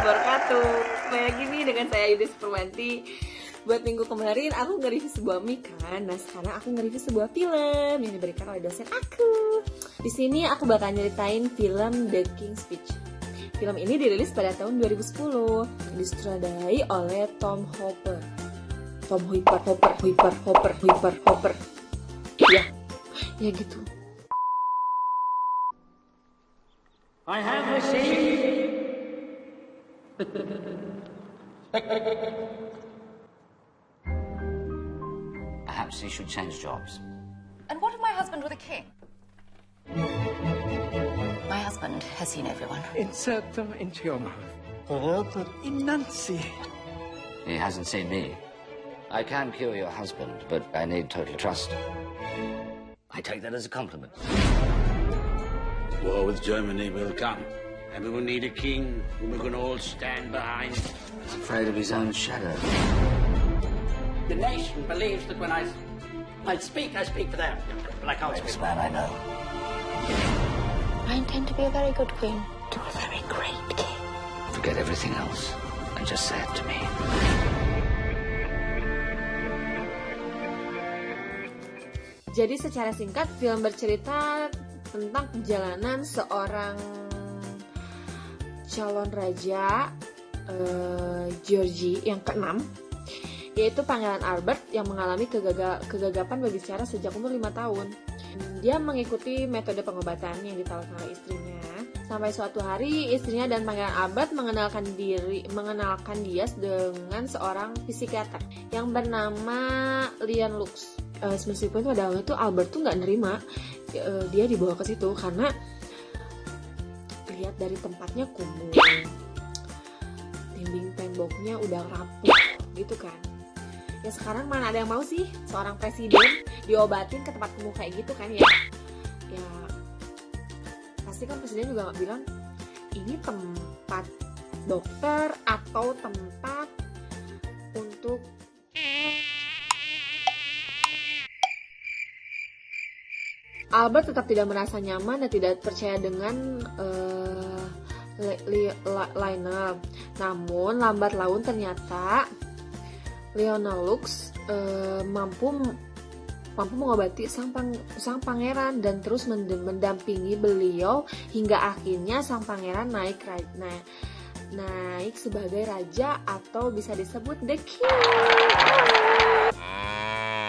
wabarakatuh. Kembali lagi nih dengan saya Yudis Purwanti. Buat minggu kemarin aku nge-review sebuah mie kan. Nah sekarang aku nge-review sebuah film yang diberikan oleh dosen aku. Di sini aku bakal nyeritain film The King's Speech. Film ini dirilis pada tahun 2010. Disutradarai oleh Tom Hopper. Ya gitu. I have received. Perhaps he should change jobs. And what of my husband with a king? My husband has seen everyone. Insert them into your mouth. Enunciate. He hasn't seen me. I can cure your husband, but I need total trust. I take that as a compliment. War with Germany will come, and we will need a king whom we can all stand behind. He's afraid of his own shadow. The nation believes that when I speak for them, but I can't speak. This man I know. I intend to be a very good queen to a very great king. Forget everything else and just say it to me. Jadi secara singkat film bercerita tentang perjalanan seorang calon raja Georgie yang ke-6, yaitu Pangeran Albert yang mengalami kegagapan berbicara sejak umur 5 tahun. Dia mengikuti metode pengobatan yang ditawarkan oleh istrinya. Sampai suatu hari istrinya dan Pangeran Albert mengenalkan dia dengan seorang psikiater yang bernama Leon Lux. Meskipun pada awalnya tuh Albert tuh nggak nerima dia dibawa ke situ karena lihat dari tempatnya kumuh, dinding temboknya udah rapuh gitu kan. Ya sekarang mana ada yang mau sih seorang presiden diobatin ke tempat kumuh kayak gitu kan ya. Ya pasti kan presiden juga nggak bilang ini tempat dokter atau tempat untuk Albert tetap tidak merasa nyaman dan tidak percaya dengan Lionel. Namun lambat laun ternyata Lionel Lux mampu mengobati sang pangeran dan terus mendampingi beliau hingga akhirnya sang pangeran naik sebagai raja atau bisa disebut The King.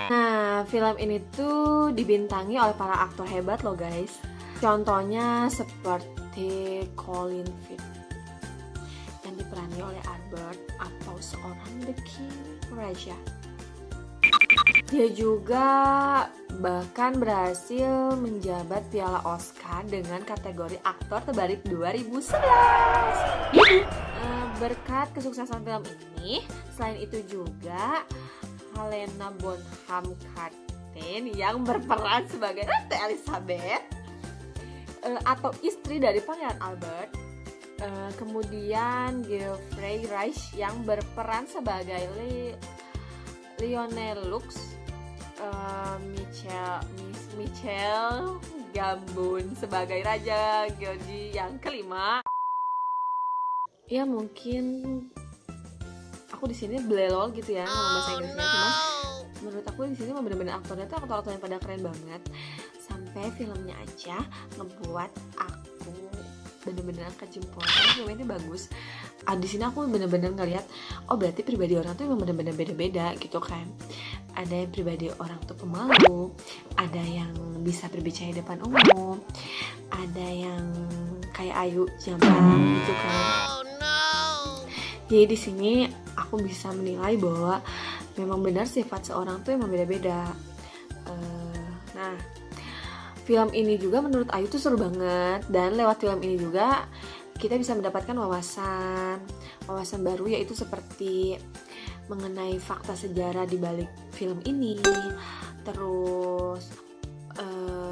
Nah, film ini tuh dibintangi oleh para aktor hebat loh guys. Contohnya seperti Colin Firth yang diperani oleh Albert atau seorang The King Raja. Dia juga bahkan berhasil menjabat piala Oscar dengan kategori aktor terbaik 2011. Berkat kesuksesan film ini, selain itu juga Helena Bonham Carter yang berperan sebagai Ratu Elizabeth atau istri dari Pangeran Albert, kemudian Geoffrey Rush yang berperan sebagai Lionel Lux, Michelle Gambon sebagai Raja Georgie yang kelima. Ya mungkin aku di sini belelol gitu ya ngomong bahasa Inggrisnya, cuma menurut aku di sini bener-bener aktornya tuh aktor-aktor yang pada keren banget, sampai filmnya aja ngebuat aku bener-bener angkat jempol karena filmnya ini bagus. Di sini aku bener-bener ngeliat, oh berarti pribadi orang tuh emang bener-bener beda-beda gitu kan. Ada yang pribadi orang tuh pemalu, ada yang bisa berbicara di depan umum, ada yang kayak Ayu Jambang gitu kan. Jadi di sini aku bisa menilai bahwa memang benar sifat seorang tuh emang beda-beda. Nah, film ini juga menurut Ayu tuh seru banget, dan lewat film ini juga kita bisa mendapatkan wawasan baru, yaitu seperti mengenai fakta sejarah di balik film ini, terus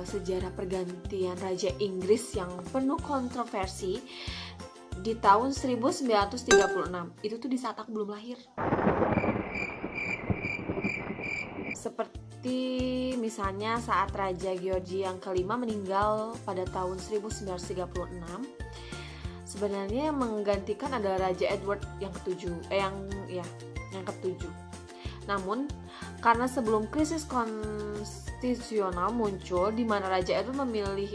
sejarah pergantian Raja Inggris yang penuh kontroversi di tahun 1936. Itu tuh di saat aku belum lahir. Seperti misalnya saat Raja Georgie yang kelima meninggal pada tahun 1936. Sebenarnya yang menggantikan adalah Raja Edward yang ketujuh. Namun karena sebelum krisis konstitusional muncul, di mana Raja Edward memilih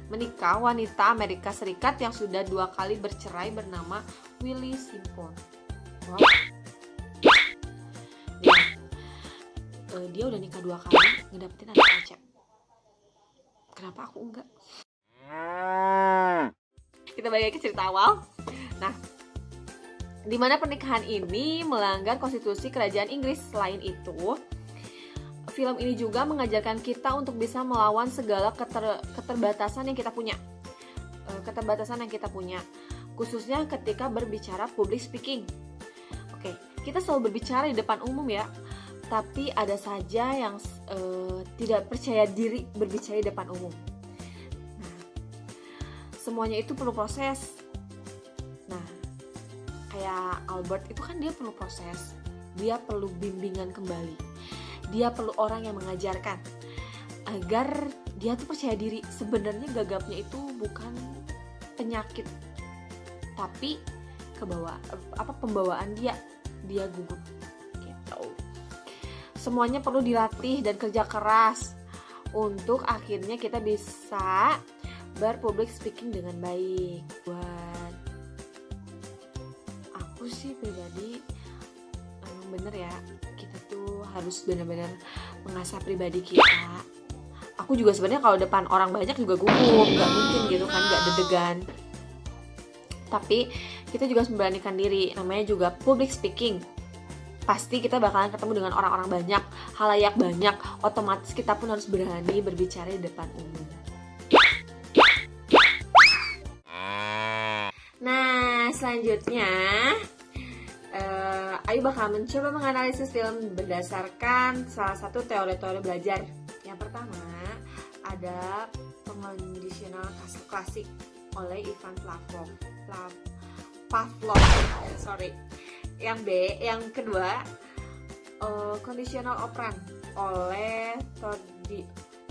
menikah wanita Amerika Serikat yang sudah 2 kali bercerai bernama Willie Simpson. Wow. Dia udah nikah 2 kali, ngedapetin anak aja. Kenapa aku enggak? Kita balik ke cerita awal. Nah, di mana pernikahan ini melanggar konstitusi kerajaan Inggris. Selain itu, film ini juga mengajarkan kita untuk bisa melawan segala keterbatasan yang kita punya. Khususnya ketika berbicara public speaking. Oke, kita selalu berbicara di depan umum ya. Tapi ada saja yang tidak percaya diri berbicara di depan umum. Nah, semuanya itu perlu proses. Nah, kayak Albert itu kan dia perlu proses. Dia perlu bimbingan kembali. Dia perlu orang yang mengajarkan agar dia tuh percaya diri. Sebenarnya gagapnya itu bukan penyakit, tapi pembawaan dia gugup. Semuanya perlu dilatih dan kerja keras untuk akhirnya kita bisa berpublic speaking dengan baik. Buat aku sih pribadi emang bener ya, kita tuh harus benar-benar mengasah pribadi kita. Aku juga sebenarnya kalau depan orang banyak juga gugup, nggak mungkin gitu kan, nggak deg-degan. Tapi kita juga harus memberanikan diri, namanya juga public speaking. Pasti kita bakalan ketemu dengan orang-orang banyak, halayak banyak, otomatis kita pun harus berani berbicara di depan umum. Nah, selanjutnya Ayu bakal mencoba menganalisis film berdasarkan salah satu teori-teori belajar. Yang pertama, ada pengondisional klasik oleh Ivan Pavlov. Yang kedua, conditional operant oleh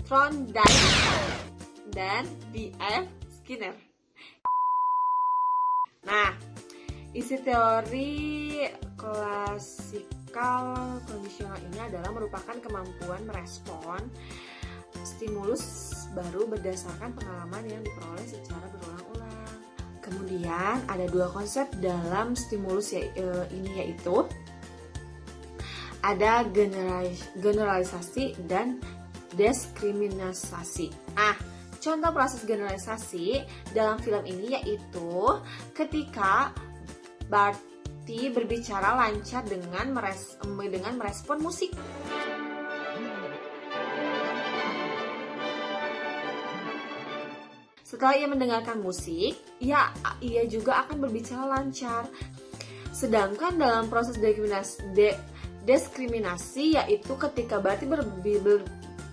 Thorndike dan D.F. Skinner. Nah, isi teori klasikal kondisional ini adalah merupakan kemampuan merespon stimulus baru berdasarkan pengalaman yang diperoleh secara berulang-ulang. Kemudian ada 2 konsep dalam stimulus ini, yaitu ada generalisasi dan diskriminasi. Contoh proses generalisasi dalam film ini yaitu ketika Barty berbicara lancar dengan merespon musik. Setelah ia mendengarkan musik, ia juga akan berbicara lancar. Sedangkan dalam proses diskriminasi yaitu ketika Barty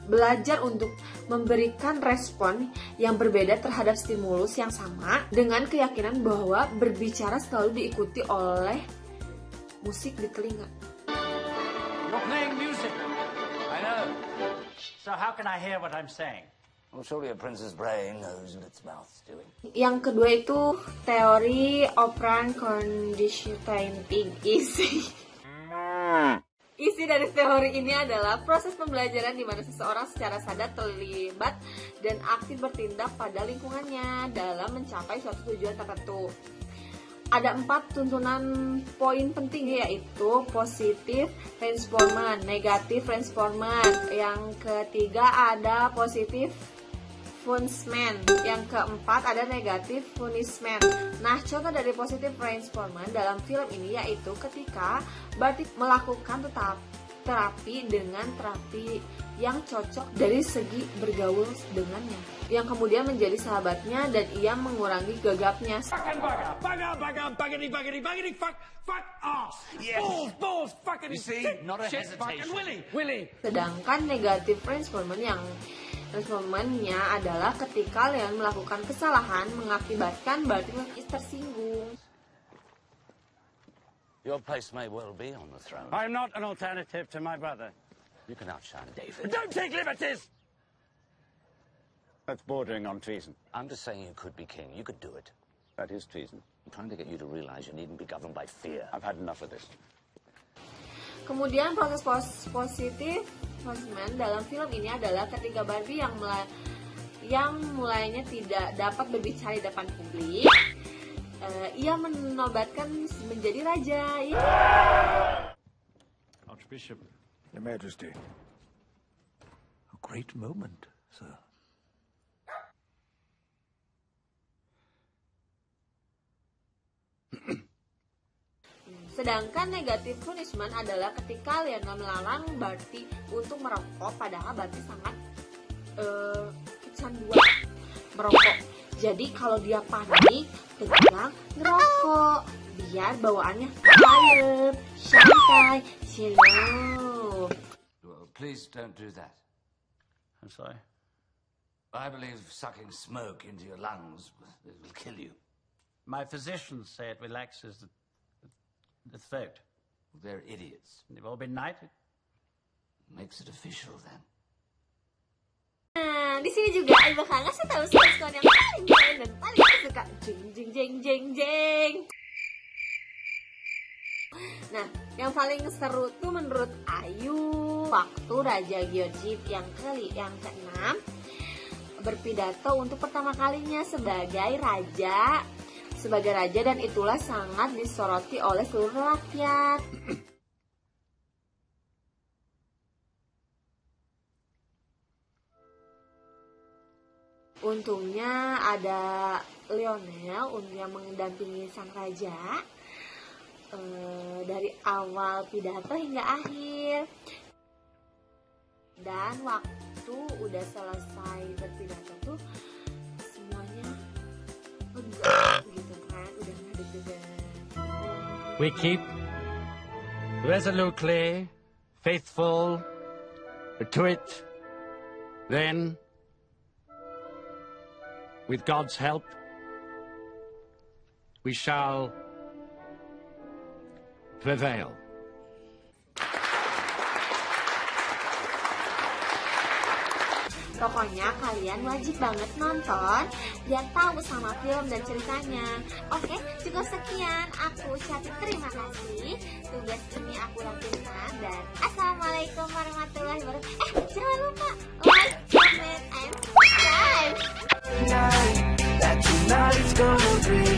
belajar untuk memberikan respon yang berbeda terhadap stimulus yang sama dengan keyakinan bahwa berbicara selalu diikuti oleh musik di telinga. You're playing music. I know. So how can I hear what I'm saying? Well, surely a prince's brain knows what its mouth's doing. Yang kedua itu teori operant conditioning. Isi dari teori ini adalah proses pembelajaran di mana seseorang secara sadar terlibat dan aktif bertindak pada lingkungannya dalam mencapai suatu tujuan tertentu. Ada 4 tuntunan poin penting, yaitu positive reinforcement, negative reinforcement. Yang ketiga ada positive punishment. Yang keempat ada negative punishment. Nah, contoh dari positive reinforcement dalam film ini yaitu ketika Barty melakukan terapi dengan terapi yang cocok dari segi bergaul dengannya, yang kemudian menjadi sahabatnya dan ia mengurangi gagapnya. Buggity, fuck off. Yes. Balls, fucking You see, not a shit, hesitation. fucking Willy. Sedangkan negative reinforcement yang responnya adalah ketika Leon melakukan kesalahan mengakibatkan Barty tersinggung. Your place may well be on the throne. I'm not an alternative to my brother. You can outshine David. Don't take liberties! That's bordering on treason. I'm just saying you could be king. You could do it. That is treason. I'm trying to get you to realize you needn't be governed by fear. I've had enough of this. Kemudian proses positif Postman dalam film ini adalah ketika Barbie yang mulainya tidak dapat berbicara di depan publik, ia menobatkan menjadi raja. Archbishop, Your Majesty. A great moment, sir. Sedangkan negatif punishment adalah ketika Lionel melarang Barbie untuk merokok, padahal Barbie sangat kecanduan merokok. Jadi kalau dia panik, tegang, ngerokok biar bawaannya quiet, santai, slow. Well, please don't do that. I'm sorry. I believe sucking smoke into your lungs will kill you. My physicians say it relaxes the throat. They're idiots. They've all been knighted. Makes it official then. Nah, di sini juga Ibu bakal ngasih tahu skon yang paling keren dan paling aku suka. Jeng jeng jeng jeng jeng. Nah, yang paling seru tuh menurut Ayu waktu Raja Georgie yang ke-6 berpidato untuk pertama kalinya sebagai raja dan itulah sangat disoroti oleh seluruh rakyat. Untungnya ada Lionel yang mendampingi sang raja dari awal pidato hingga akhir. Dan waktu udah selesai berpidato tuh semuanya lega gitu kan, udah nggak deg-degan. We keep resolutely faithful to it. Then, with God's help, we shall prevail. Pokoknya kalian wajib banget nonton biar tahu sama film dan ceritanya. Oke, cukup sekian. Aku ucapin terima kasih. Tugas ini aku lakukan dan assalamualaikum warahmatullahi wabarakatuh. Jangan lupa like, comment, and subscribe. That tonight is gonna be